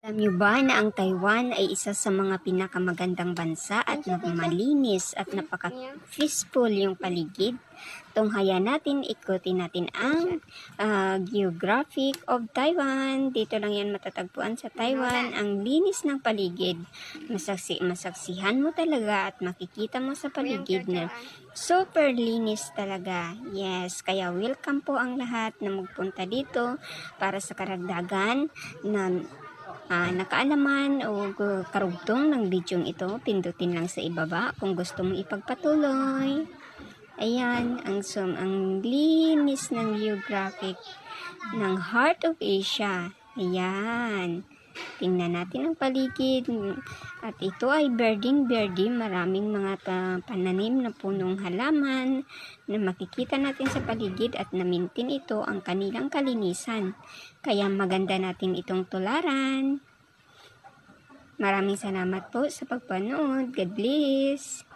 Alam niyo ba na ang Taiwan ay isa sa mga pinakamagandang bansa at malinis at napaka-peaceful yung paligid? Tunghaya natin, ikutin natin ang geographic of Taiwan. Dito lang yan matatagpuan sa Taiwan. Ang linis ng paligid. Masaksihan mo talaga at makikita mo sa paligid na super linis talaga. Yes, kaya welcome po ang lahat na magpunta dito para sa karagdagan na nakaalaman o karugtong ng video ito, pindutin lang sa ibaba kung gusto mong ipagpatuloy. Ayan, ang linis ng geographic ng Heart of Asia. Ayan. Tingnan natin ang paligid. At ito ay berding-berding, maraming mga pananim na punong halaman na makikita natin sa paligid at namintin ito ang kanilang kalinisan. Kaya maganda natin itong tularan. Maraming salamat po sa pagpanood. God bless.